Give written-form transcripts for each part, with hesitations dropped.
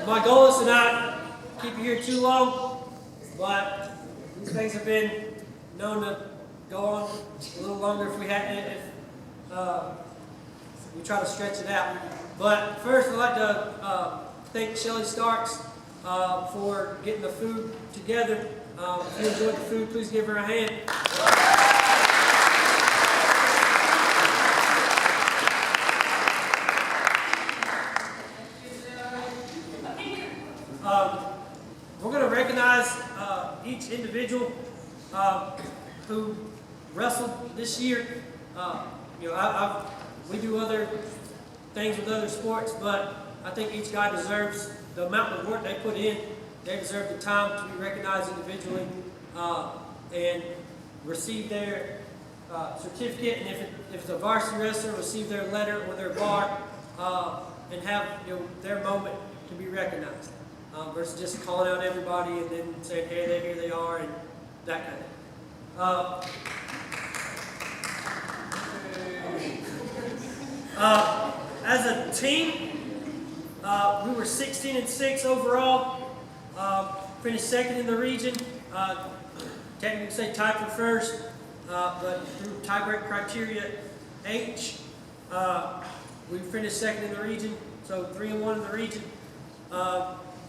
my goal is to not keep you here too long, but these things have been known to go on a little longer if we try to stretch it out. But first, I'd like to thank Shelly Starks for getting the food together. If you enjoyed the food, please give her a hand. We're going to recognize each individual who wrestled this year. We do other things with other sports, but I think each guy deserves the amount of work they put in. They deserve the time to be recognized individually and receive their certificate, and if it's a varsity wrestler, receive their letter or their bar, and have their moment to be recognized, versus just calling out everybody and then saying, hey, here they are, and that kind of thing. As a team, we were 16-6 overall. Finished second in the region. Technically say tied for first, but through tiebreak criteria H, we finished second in the region. So 3-1 in the region.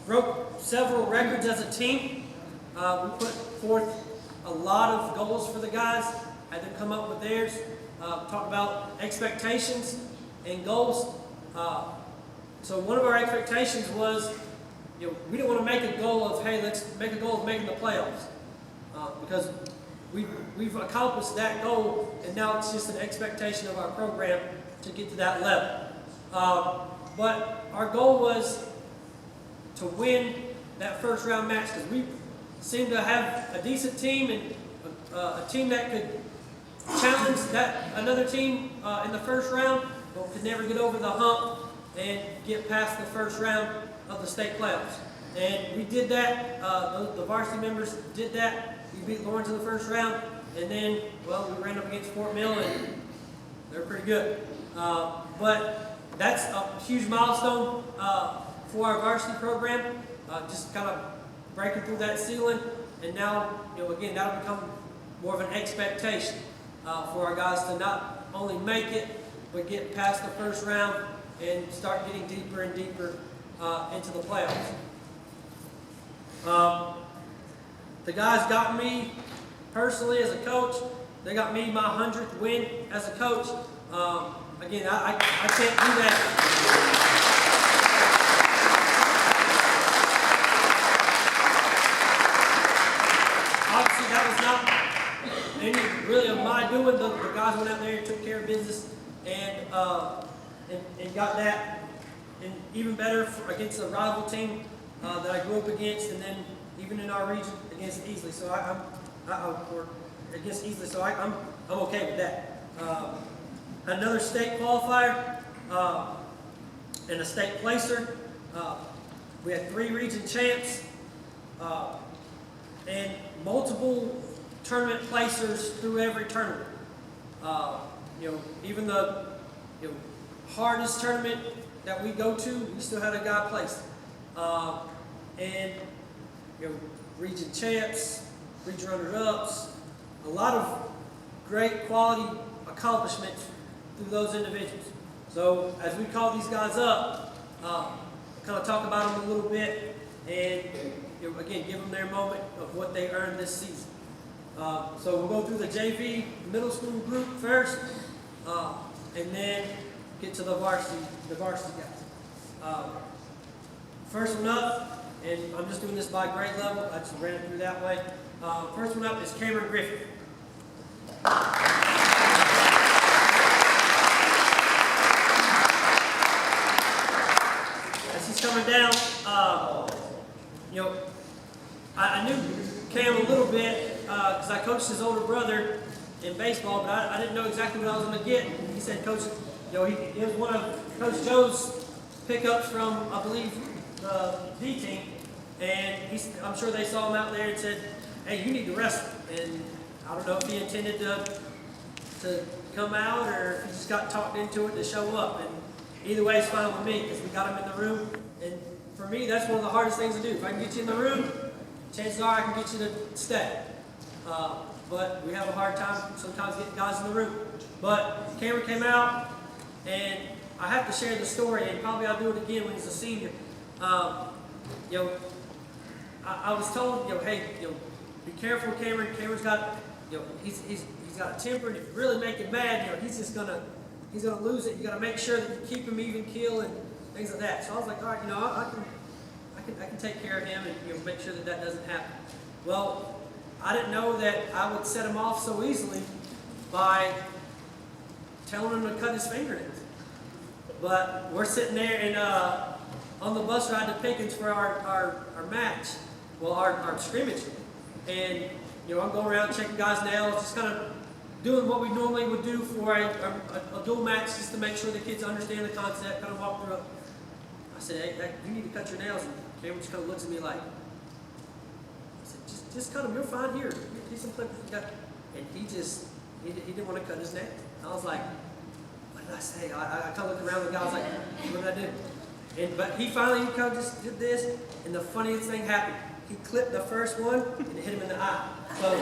Broke several records as a team. We put forth a lot of goals for the guys. Had them come up with theirs. Talk about expectations and goals. So one of our expectations was, we didn't want to make a goal of, hey, let's make a goal of making the playoffs, because we've accomplished that goal, and now it's just an expectation of our program to get to that level. But our goal was to win that first round match, because we seemed to have a decent team and a team that could challenge another team in the first round, but could never get over the hump and get past the first round of the state playoffs. And we did that. The varsity members did that. We beat Lawrence in the first round, and then, well, we ran up against Fort Mill, and they're pretty good. But that's a huge milestone for our varsity program, just kind of breaking through that ceiling, and now, again, that'll become more of an expectation for our guys to not only make it, but get past the first round and start getting deeper and deeper into the playoffs. The guys got me personally as a coach. They got me my 100th win as a coach. Again, I can't do that. Obviously, that was not any really of my doing. The guys went out there and took care of business and got that, and even better against a rival team that I grew up against, and then even in our region against Easley. So I'm okay with that. Another state qualifier and a state placer. We had 3 region champs and multiple tournament placers through every tournament. Even the hardest tournament that we go to, we still had a guy placed. And region champs, region runners-ups, a lot of great quality accomplishments through those individuals. So as we call these guys up, kind of talk about them a little bit, and again, give them their moment of what they earned this season. So we'll go through the JV middle school group first, and then get to the varsity guys. First one up, and I'm just doing this by grade level. I just ran it through that way. First one up is Cameron Griffith. As he's coming down, I knew Cam a little bit because I coached his older brother in baseball, but I didn't know exactly what I was going to get. He said, Coach, he was one of Coach Joe's pickups from, I believe, the D team, and I'm sure they saw him out there and said, hey, you need to wrestle. And I don't know if he intended to come out or if he just got talked into it to show up. And either way, it's fine with me because we got him in the room, and for me, that's one of the hardest things to do. If I can get you in the room, chances are I can get you to stay. But we have a hard time sometimes getting guys in the room. But Cameron came out, and I have to share the story, and probably I'll do it again when he's a senior. You know, I was told, hey, be careful, Cameron. Cameron's got, he's got a temper, and if you really make him mad, he's gonna lose it. You got to make sure that you keep him even keel and things like that. So I was like, all right, I can take care of him and make sure that that doesn't happen. Well, I didn't know that I would set him off so easily by telling him to cut his fingernails. But we're sitting there and on the bus ride to Pickens for our match, well, our scrimmage, and I'm going around checking guys' nails, just kind of doing what we normally would do for a dual match, just to make sure the kids understand the concept. Kind of walk through it. I said, hey, you need to cut your nails, and Cameron just kind of looks at me like, I said, just cut them. You're fine here. Here's some clippers. And he didn't want to cut his nails. I was like, what did I say? I kind of looked around, the guy was like, what did I do? But he finally kind of just did this, and the funniest thing happened. He clipped the first one, and it hit him in the eye. So, I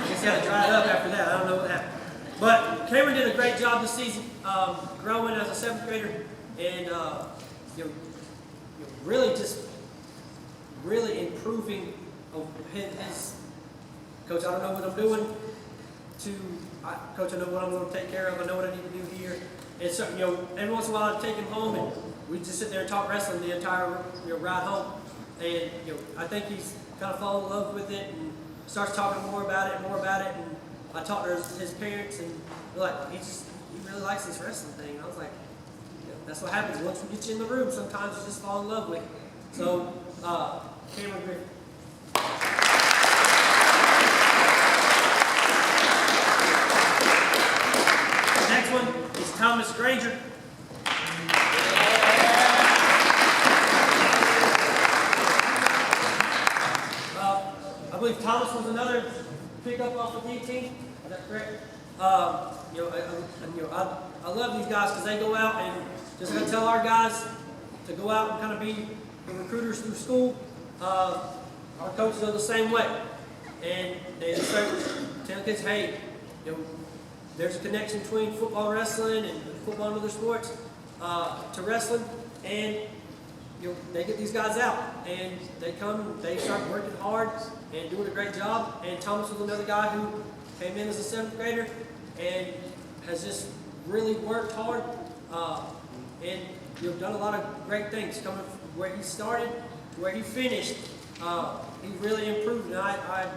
guess he had to dry it up after that. I don't know what happened. But Cameron did a great job this season, growing as a 7th grader, and really improving his. Coach, I don't know what I'm doing. Coach, I know what I'm going to take care of. I know what I need to do here. And so, every once in a while I'd take him home, and we just sit there and talk wrestling the entire ride home. And I think he's kind of fallen in love with it and starts talking more about it. And I talked to his parents, and they're like, he really likes this wrestling thing. And I was like, that's what happens once we get you in the room. Sometimes you just fall in love with it. So, Cameron Griffin. Next one is Thomas Granger. I believe Thomas was another pickup off the D team. Is that correct? I love these guys because they go out and just going to tell our guys to go out and kind of be the recruiters through school. Our coaches are the same way, and they start telling kids, hey, there's a connection between football, wrestling, and football and other sports to wrestling, and they get these guys out, and they come, they start working hard and doing a great job. And Thomas was another guy who came in as a 7th grader and has just really worked hard and done a lot of great things. Coming from where he started to where he finished, he really improved. And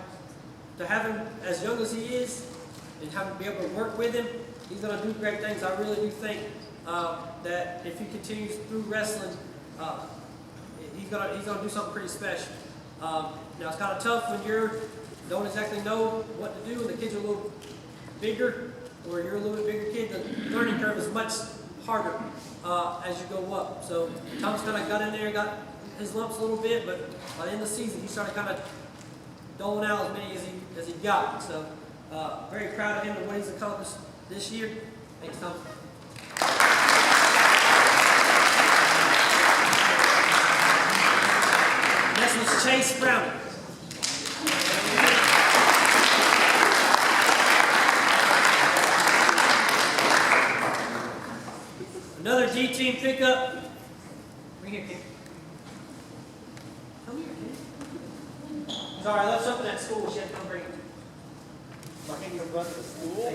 to have him as young as he is and have him be able to work with him, he's going to do great things. I really do think that if he continues through wrestling, he's gonna do something pretty special. Now it's kind of tough when you don't exactly know what to do, and the kids are a little bigger, or you're a little bit bigger kid. The learning curve is much harder as you go up. So Thomas kind of got in there, got his lumps a little bit, but by the end of the season, he started kind of doling out as many as he got. So very proud of him and what he's accomplished this year. Thanks, Thomas. Next was Chase Brown. Another D team pickup. Bring here, kid. Come here, kid. Sorry, I left something at school. She had to come bring it. So I can't go run to the school.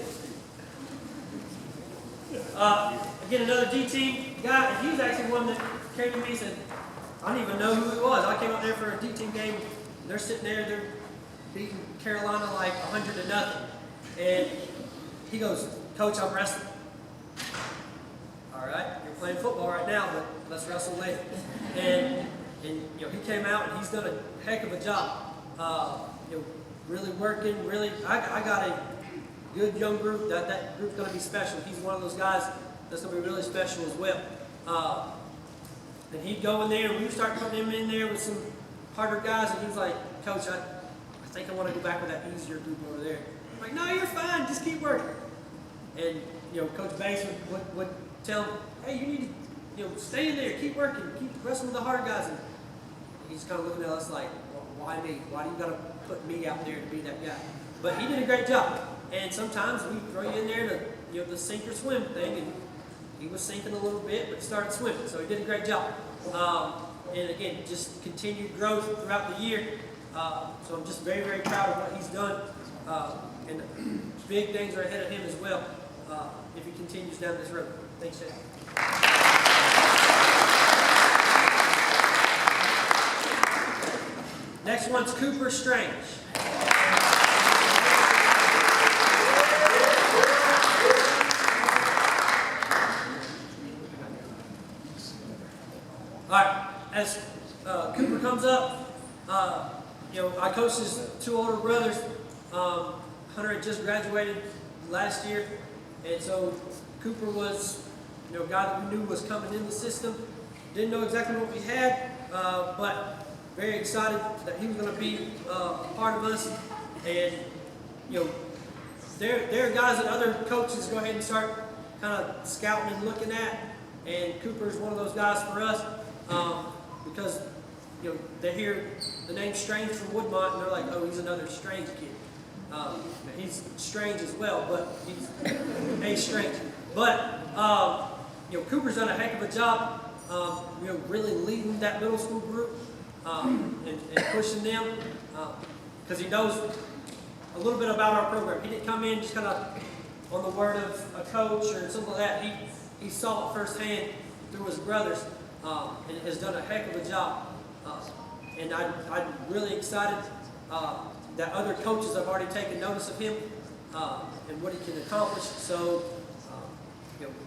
Again, another D team guy, and he's actually one that came to me and said, I don't even know who it was. I came out there for a D team game. They're sitting there, they're beating Carolina like 100-0. And he goes, Coach, I'm wrestling. All right, you're playing football right now, but let's wrestle later. And he came out and he's done a heck of a job. Really working, really. I got a good young group. That group's going to be special. He's one of those guys that's going to be really special as well. And he'd go in there, and we would start putting him in there with some harder guys, and he was like, Coach, I think I want to go back with that easier group over there. I'm like, no, you're fine, just keep working. And Coach Bass would tell him, hey, you need to stay in there, keep working, keep wrestling with the hard guys. And he's kind of looking at us like, well, why me? Why do you got to put me out there to be that guy? But he did a great job. And sometimes we throw you in there to, the sink or swim thing. And he was sinking a little bit, but started swimming. So he did a great job. And again, just continued growth throughout the year. So I'm just very, very proud of what he's done. And big things are ahead of him as well if he continues down this road. Thanks, Jay. Next one's Cooper Strange. All right, as Cooper comes up, I coach his two older brothers. Hunter had just graduated last year, and so Cooper was, a guy that we knew was coming in the system. Didn't know exactly what we had, but very excited that he was going to be a part of us. And there are guys that other coaches go ahead and start kind of scouting and looking at, and Cooper is one of those guys for us because they hear the name Strange from Woodmont and they're like, oh, he's another Strange kid. He's strange as well, but he's a strange. But Cooper's done a heck of a job, really leading that middle school group and pushing them because he knows a little bit about our program. He didn't come in just kind of on the word of a coach or something like that. He saw it firsthand through his brothers and has done a heck of a job. And I'm really excited that other coaches have already taken notice of him and what he can accomplish. So,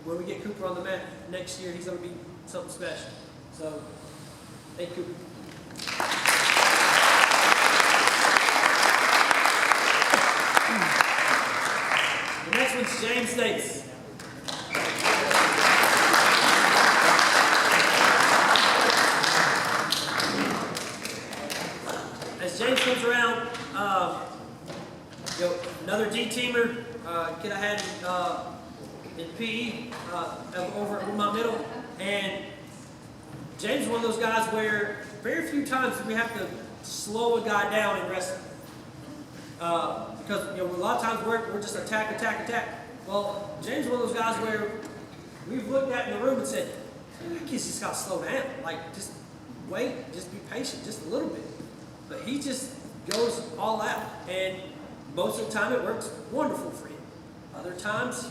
when we get Cooper on the mat next year, he's going to be something special. So, thank you, Cooper. The next one's James Davis. As James comes around, another D-teamer, kid I had in PE over at Woodmont Middle, and James is one of those guys where very few times we have to slow a guy down in wrestling. Because a lot of times we're just attack. Well, James is one of those guys where we've looked at in the room and said, that kid's just got to slow down. Like, just wait, just be patient, just a little bit. But he just goes all out, and most of the time it works wonderful for him. Other times,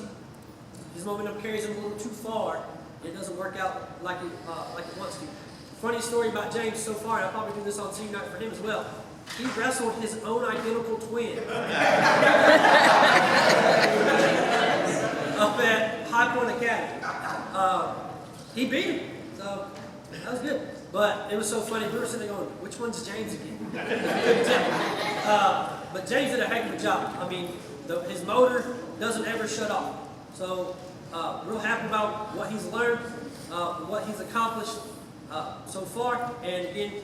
his momentum carries him a little too far. It doesn't work out like it wants to. Funny story about James so far, and I'll probably do this on senior night for him as well. He wrestled his own identical twin up at High Point Academy. He beat him, so that was good. But it was so funny. We were sitting there going, which one's James again? Couldn't tell. But James did a heck of a job. I mean, his motor doesn't ever shut off. So real happy about what he's learned, what he's accomplished so far. And again,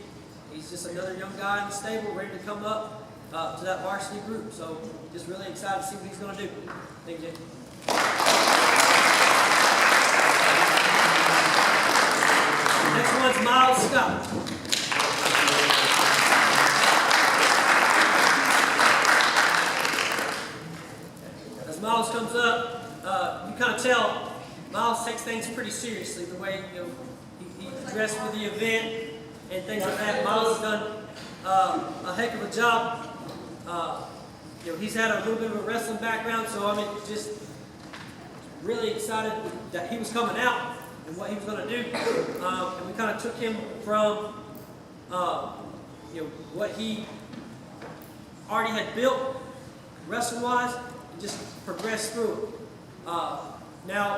he's just another young guy in the stable ready to come up to that varsity group. So just really excited to see what he's going to do. Thank you, James. Next one's Miles Scott. As Miles comes up, you kind of tell Miles takes things pretty seriously. The way he dressed for the event and things like that. Miles has done a heck of a job. He's had a little bit of a wrestling background, so I mean, just really excited that he was coming out and what he was going to do. And we kind of took him from, what he already had built wrestling-wise and just progressed through it. Now,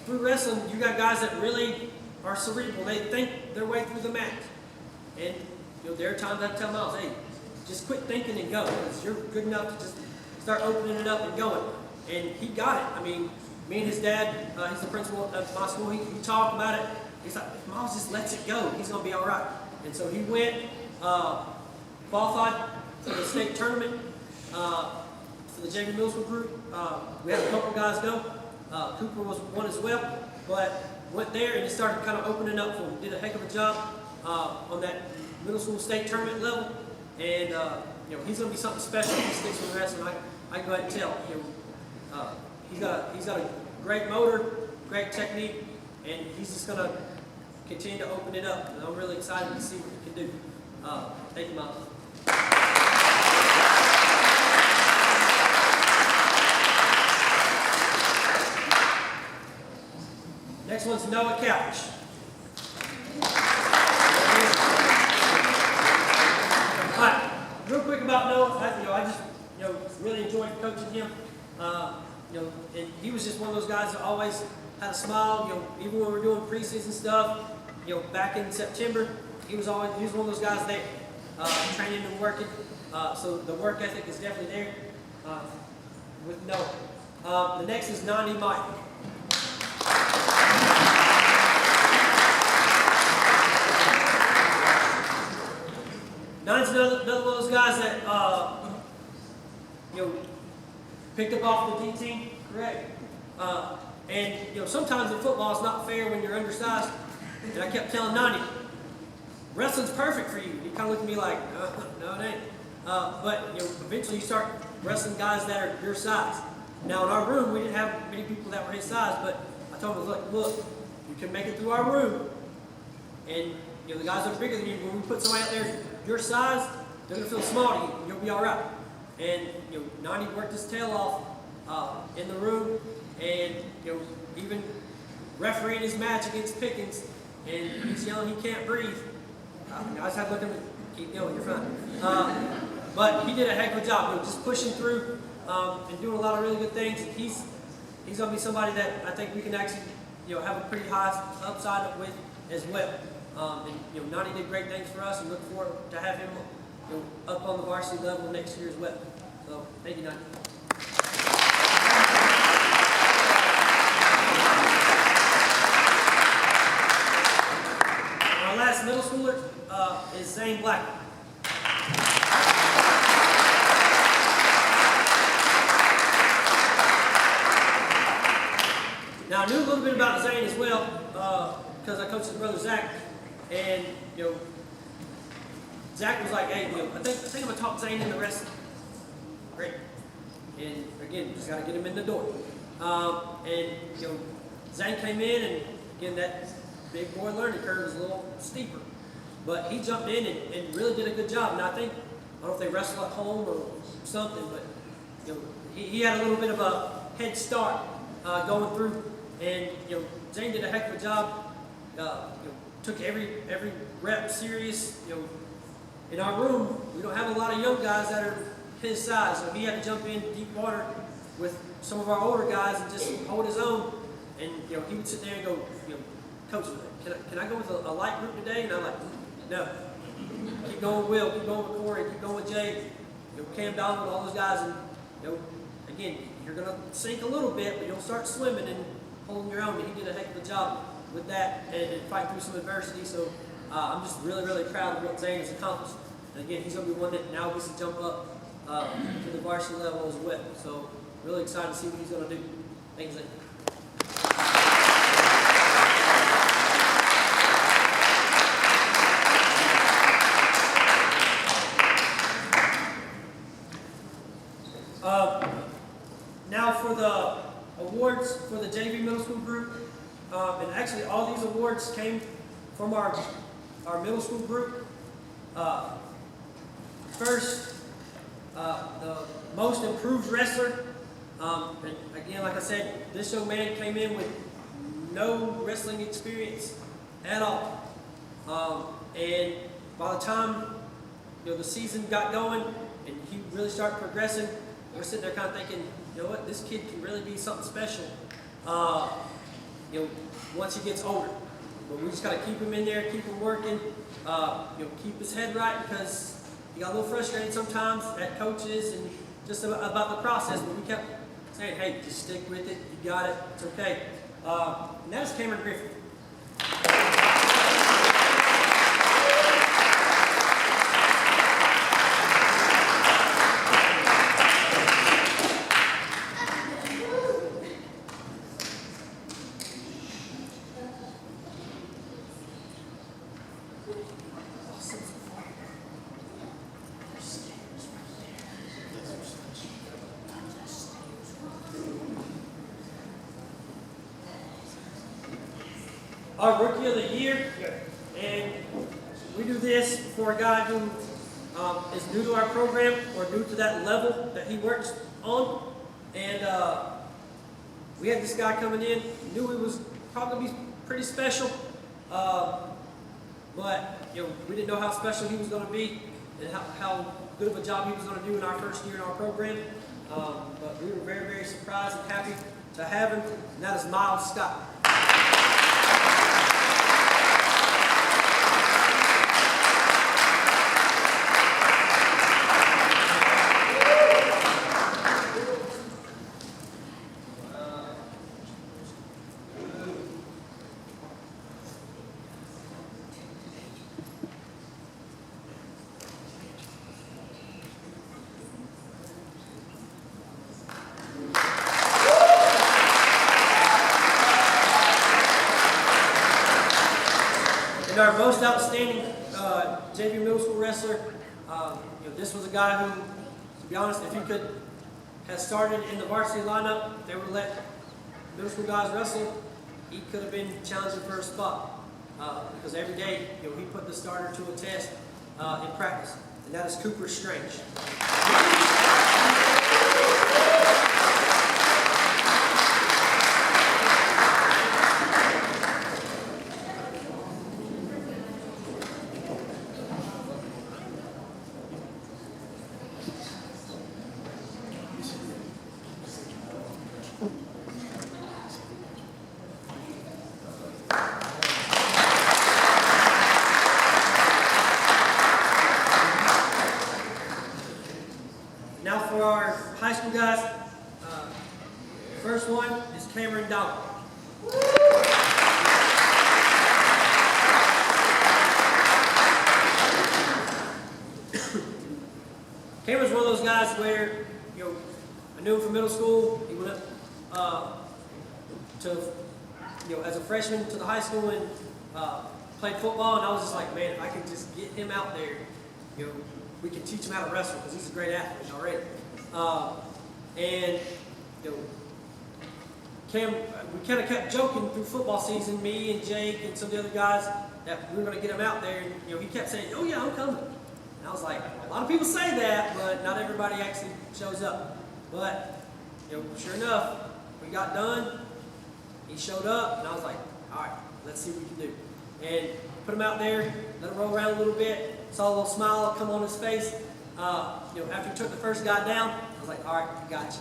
through wrestling, you got guys that really are cerebral. They think their way through the match. And, there are times I tell Miles, hey, just quit thinking and go, because you're good enough to just start opening it up and going. And he got it. I mean, me and his dad, he's the principal of my school, we talked about it. He's like, if Miles just lets it go, he's going to be all right. And so he went, qualified for the state tournament for the JV Middle School group. We had a couple guys go. Cooper was one as well. But went there and it started kind of opening up for him. Did a heck of a job on that middle school state tournament level, and he's going to be something special if he sticks with wrestling. I can go ahead and tell. He's got a great motor, great technique, and he's just going to continue to open it up. And I'm really excited to see what he can do. Thank you, Miles. Next one's Noah Couch. All right, real quick about Noah. I just really enjoyed coaching him. And he was just one of those guys that always had a smile. Even when we were doing preseason stuff, back in September, he was one of those guys there, training and working. So the work ethic is definitely there with Noah. The next is Nani Mike. Nine's another one of those guys that picked up off the D team, correct? And sometimes in football it's not fair when you're undersized. And I kept telling Nani, wrestling's perfect for you. He kind of looked at me like, no, it ain't. But eventually you start wrestling guys that are your size. Now in our room we didn't have many people that were his size, but I told him, look, you can make it through our room, and the guys that are bigger than you, when we put somebody out there your size, they're gonna feel small to you, and you'll be all right. And Nani worked his tail off in the room, and even refereeing his match against Pickens, and he's yelling he can't breathe. Guys had to look at him, keep going, you're fine. But he did a heck of a job, just pushing through and doing a lot of really good things. He's gonna be somebody that I think we can actually have a pretty high upside with as well. And Nani did great things for us, and look forward to have him up on the varsity level next year as well. So thank you, Nani. Our last middle schooler is Zane Black. Now I knew a little bit about Zane as well because I coached his brother Zach. And Zach was like, "Hey, I think I'm gonna talk Zane into wrestling." Great. And again, just gotta get him in the door. And Zane came in, and again, that big boy learning curve is a little steeper, but he jumped in and really did a good job. And I don't know if they wrestle at home or something, but he had a little bit of a head start going through, and Zane did a heck of a job. Took every rep serious. In our room, we don't have a lot of young guys that are his size, so he had to jump in deep water with some of our older guys and just hold his own. And he would sit there and go, Coach, can I go with a light group today? And I'm like, no. Keep going with Will, keep going with Corey, keep going with Jay, Cam Donald, all those guys, and again, you're gonna sink a little bit, but you'll start swimming and holding your own. And he did a heck of a job with that and fight through some adversity. So I'm just really, really proud of what Zane has accomplished. And again, he's going to be one that now gets to jump up to the varsity level as well. So really excited to see what he's going to do. Thanks, Zane. Now for the awards for the JV middle school group. And actually all these awards came from our middle school group. First, the most improved wrestler. And again, like I said, this young man came in with no wrestling experience at all. And by the time the season got going and he really started progressing, we're sitting there kind of thinking, what, this kid can really be something special. Once he gets older. But we just got to keep him in there, keep him working, keep his head right, because he got a little frustrated sometimes at coaches and just about the process. But we kept saying, hey, just stick with it. You got it. It's okay. And that is Cameron Griffin. Our Rookie of the Year, and we do this for a guy who is new to our program or new to that level that he works on. And we had this guy coming in, knew he was probably be pretty special, but we didn't know how special he was going to be and how good of a job he was going to do in our first year in our program. But we were very, very surprised and happy to have him, and that is Miles Scott. And our most outstanding JV middle school wrestler, this was a guy who, to be honest, if he could have started in the varsity lineup, if they would let middle school guys wrestle, he could have been challenging for a spot. Because every day, he put the starter to a test in practice, and that is Cooper Strange. Now for our high school guys, first one is Cameron Dowd. Cameron's one of those guys where, I knew him from middle school. He went up as a freshman to the high school and played football, and I was just like, man, if I could just get him out there, we can teach him how to wrestle because he's a great athlete already. Cam, we kind of kept joking through football season, me and Jake and some of the other guys, that we were going to get him out there. And, he kept saying, "Oh yeah, I'm coming." And I was like, a lot of people say that, but not everybody actually shows up. But sure enough, we got done. He showed up, and I was like, "All right, let's see what we can do." And put him out there, let him roll around a little bit. Saw a little smile come on his face. After he took the first guy down, I was like, all right, I got you.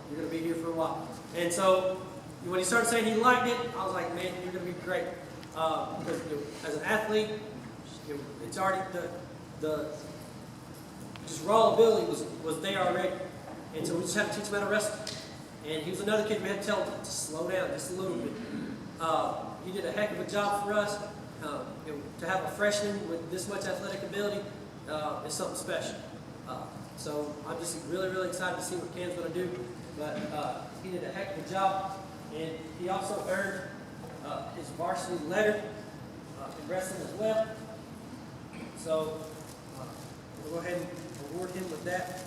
You're going to be here for a while. And so when he started saying he liked it, I was like, man, you're going to be great. Because as an athlete, it's already the just raw ability was there already. And so we just had to teach him how to wrestle. And he was another kid we had to tell to slow down just a little bit. He did a heck of a job for us. To have a freshman with this much athletic ability is something special. So I'm just really, really excited to see what Cam's going to do. But he did a heck of a job, and he also earned his varsity letter in wrestling as well. So we'll go ahead and award him with that.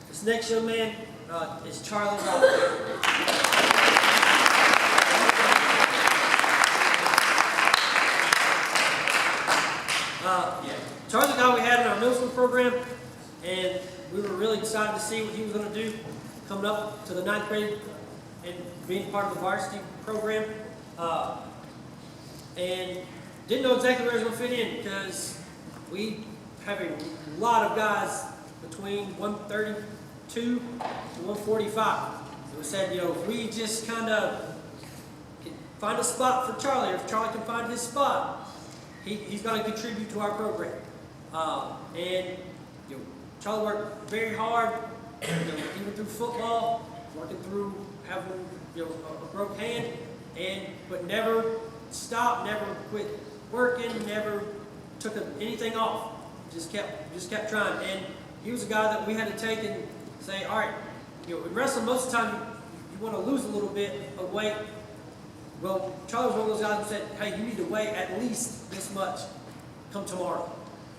This next young man is Charlie Rock. Charlie's a guy we had in our middle school program, and we were really excited to see what he was going to do coming up to the 9th grade and being part of the varsity program. And didn't know exactly where he was going to fit in because we have a lot of guys between 132 to 145. So we said, if we just kind of find a spot for Charlie, or if Charlie can find his spot, he's going to contribute to our program. And Charlie worked very hard, even through football, working through having a broke hand, but never stopped, never quit working, never took anything off. Just kept trying. And he was a guy that we had to take and say, all right, in wrestling, most of the time you want to lose a little bit of weight. Well, Charlie was one of those guys who said, hey, you need to weigh at least this much come tomorrow.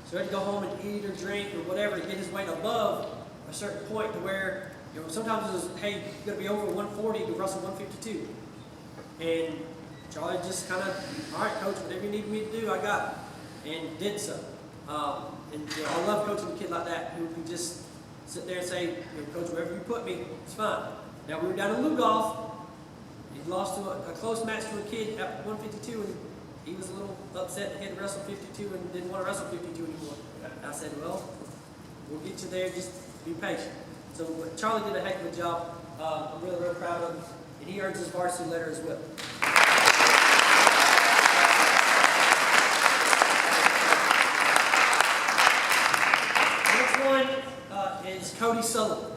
So he had to go home and eat or drink or whatever to get his weight above a certain point to where, sometimes it was, hey, you're going to be over 140 to wrestle 152. And Charlie just kind of, all right, coach, whatever you need me to do, I got it. And did so. I love coaching a kid like that who can just sit there and say, coach, wherever you put me, it's fine. Now, we were down in Lugolf. He lost to a close match to a kid at 152, and he was a little upset that he had to wrestle 52 and didn't want to wrestle 52 anymore. And I said, well, we'll get you there, just be patient. So Charlie did a heck of a job. I'm really, really proud of him, and he earns his varsity letter as well. Is Cody Sullivan.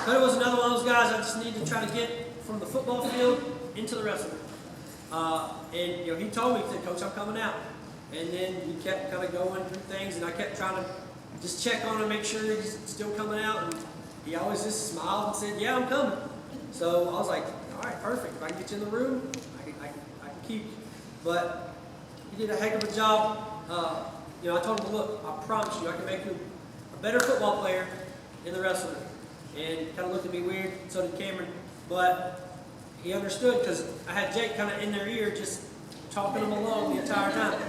Cody was another one of those guys I just needed to try to get from the football field into the wrestling. And he told me, he said, Coach, I'm coming out. And then we kept kind of going through things, and I kept trying to just check on him, make sure he's still coming out. And he always just smiled and said, yeah, I'm coming. So I was like, all right, perfect. If I can get you in the room, I can keep you. But he did a heck of a job. I told him, look, I promise you, I can make you a better football player in the wrestling. And he kind of looked at me weird, so did Cameron. But he understood because I had Jake kind of in their ear just talking them along the entire time.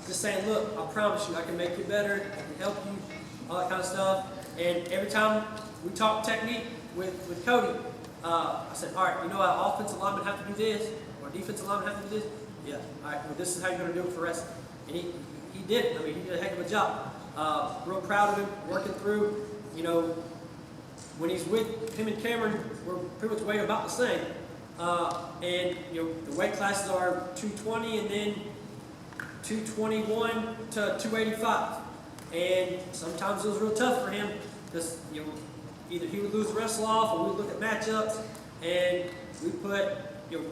Just saying, look, I promise you, I can make you better, I can help you, all that kind of stuff. And every time we talked technique with Cody, I said, all right, our offensive linemen have to do this, or defensive linemen have to do this. Yeah, all right, well, this is how you're going to do it for wrestling. And he did it. I mean, he did a heck of a job. Real proud of him, working through, when he's with him and Cameron, we're pretty much weight about the same. And the weight classes are 220 and then 221 to 285. And sometimes it was real tough for him because, either he would lose the wrestle off or we'd look at matchups and we put,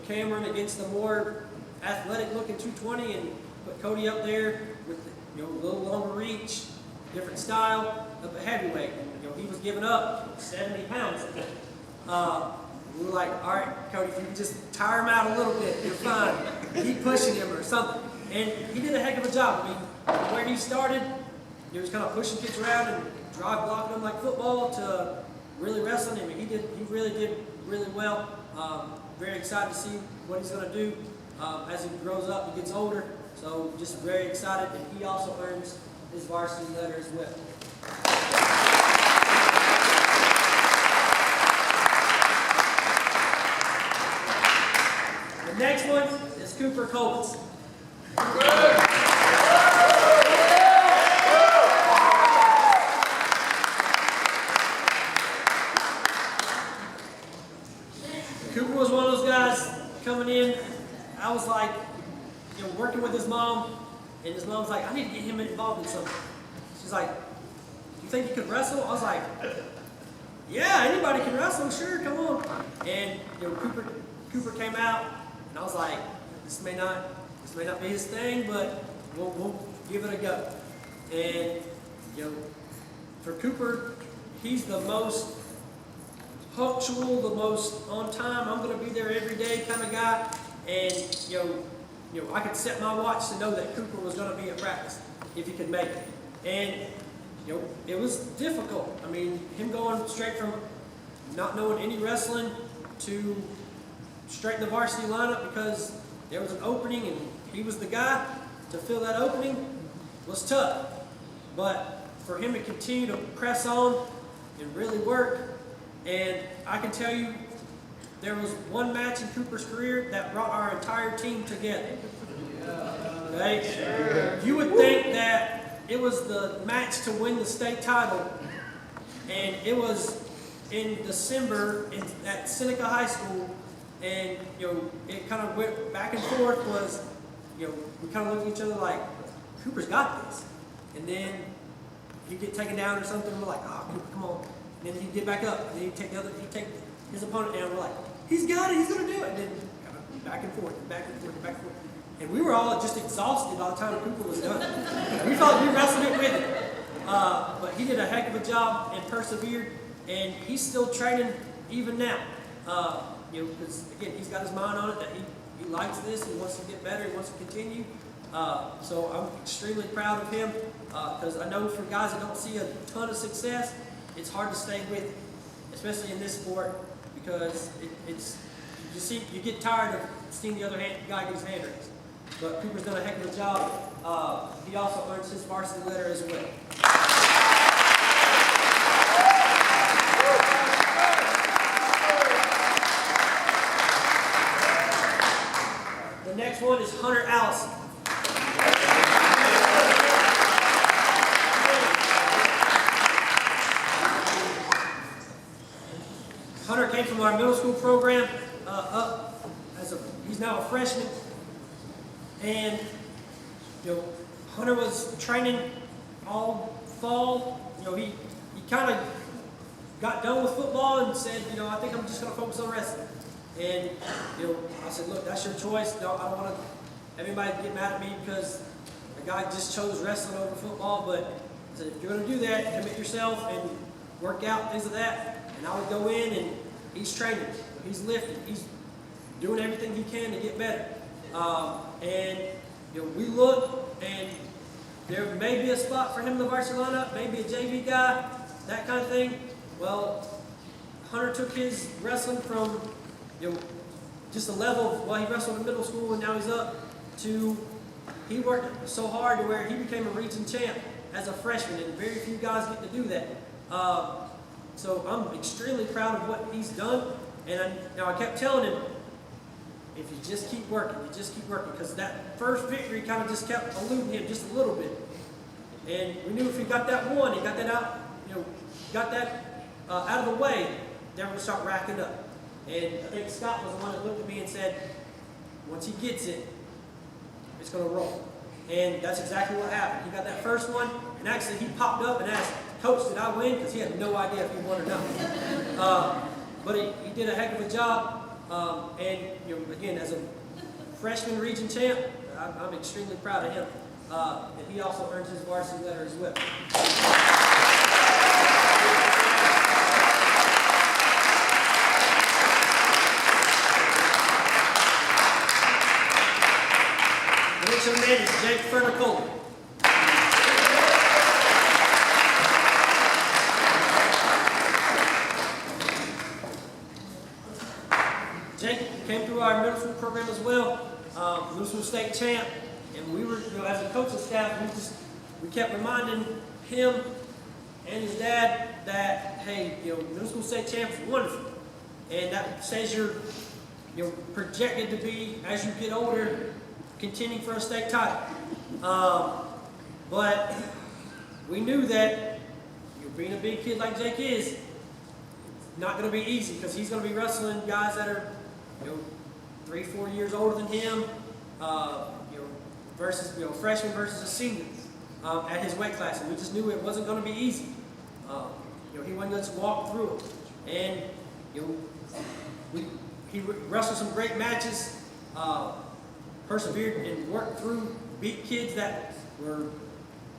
Cameron against the more athletic looking 220 and put Cody up there with a little longer reach, different style, up at heavyweight. He was giving up 70 pounds. We were like, all right, Cody, if you can just tire him out a little bit, you're fine. Keep pushing him or something. And he did a heck of a job. I mean, where he started, he was kind of pushing kids around and drive blocking them like football to really wrestling. I mean, he really did really well. Very excited to see what he's going to do as he grows up and gets older. So just very excited, and he also earns his varsity letter as well. The next one is Cooper Colbus. Cooper was one of those guys coming in. I was like, working with his mom, and his mom's like, I need to get him involved in something. She's like, you think he could wrestle? I was like, yeah, anybody can wrestle, sure, come on. And Cooper came out, and I was like, this may not be his thing, but we'll give it a go. And for Cooper, he's the most punctual, the most on time, I'm going to be there every day kind of guy. And I could set my watch to know that Cooper was going to be at practice if he could make it. And it was difficult. I mean, him going straight from not knowing any wrestling to straight in the varsity lineup because there was an opening and he was the guy to fill that opening was tough. But for him to continue to press on and really work, and I can tell you, there was one match in Cooper's career that brought our entire team together. Okay? You would think that it was the match to win the state title, and it was in December at Seneca High School, and it kind of went back and forth. Was we kind of looked at each other like, Cooper's got this, and then he'd get taken down or something. And we're like, oh, Cooper, come on. And then he'd get back up, and then he'd take his opponent down. We're like, he's got it, he's going to do it. And then kind of back and forth, and back and forth, and back and forth. And we were all just exhausted by the time Cooper was done. We felt we wrestled it with him. But he did a heck of a job and persevered, and he's still training even now. Because again, he's got his mind on it that he likes this, he wants to get better, he wants to continue. So I'm extremely proud of him, because I know for guys that don't see a ton of success, it's hard to stay with it, especially in this sport, because you get tired of seeing the other guy get his hand raised. But Cooper's done a heck of a job. He also earns his varsity letter as well. The next one is Hunter Allison. Hunter came from our middle school program he's now a freshman. And Hunter was training all fall. He kind of got done with football and said, I think I'm just going to focus on wrestling. And I said, look, that's your choice. I don't want to have anybody get mad at me because a guy just chose wrestling over football. But I said, if you're going to do that, commit yourself and work out, things like that. And I would go in, and he's training, he's lifting, he's doing everything he can to get better. And we look, and there may be a spot for him in the varsity lineup, maybe a JV guy, that kind of thing. Well, Hunter took his wrestling from just a level of, he wrestled in middle school, and now he's up to, he worked so hard to where he became a region champ as a freshman, and very few guys get to do that. So I'm extremely proud of what he's done, and I kept telling him, if you just keep working, because that first victory kind of just kept eluding him just a little bit. And we knew if he got that one, he got that out, out of the way, then we're going to start racking up. And I think Scott was the one that looked at me and said, once he gets it, it's going to roll. And that's exactly what happened. He got that first one, and actually he popped up and asked, Coach, did I win? Because he had no idea if he won or not. But he did a heck of a job. And again, as a freshman region champ, I'm extremely proud of him. And he also earns his varsity letter as well. The next young man is Jake Fernicola. Jake came through our middle school program as well, middle school state champ, and we were, as a coaching staff, we kept reminding him and his dad that, hey, middle school state champ is wonderful, and that says you're projected to be, as you get older, contending for a state title. But we knew that being a big kid like Jake is not going to be easy, because he's going to be wrestling guys that are 3-4 years older than him, versus freshman versus a senior at his weight class, and we just knew it wasn't going to be easy. He wasn't going to walk through it, and he wrestled some great matches, persevered and worked through, beat kids that were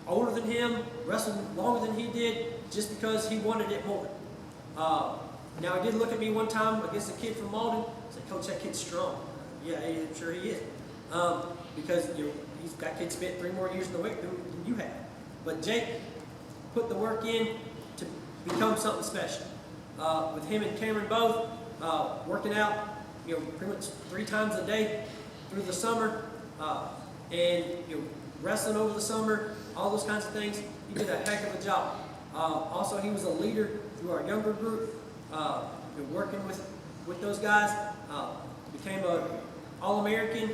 older than him, wrestled longer than he did, just because he wanted it more. Now, he did look at me one time against a kid from Malden. Said, Coach, that kid's strong. Yeah, I'm sure he is. Because that kid spent 3 more years in the weight room than you have. But Jake put the work in to become something special. With him and Cameron both working out, pretty much 3 times a day through the summer, and wrestling over the summer, all those kinds of things. He did a heck of a job. Also, he was a leader through our younger group, working with those guys. Became an All-American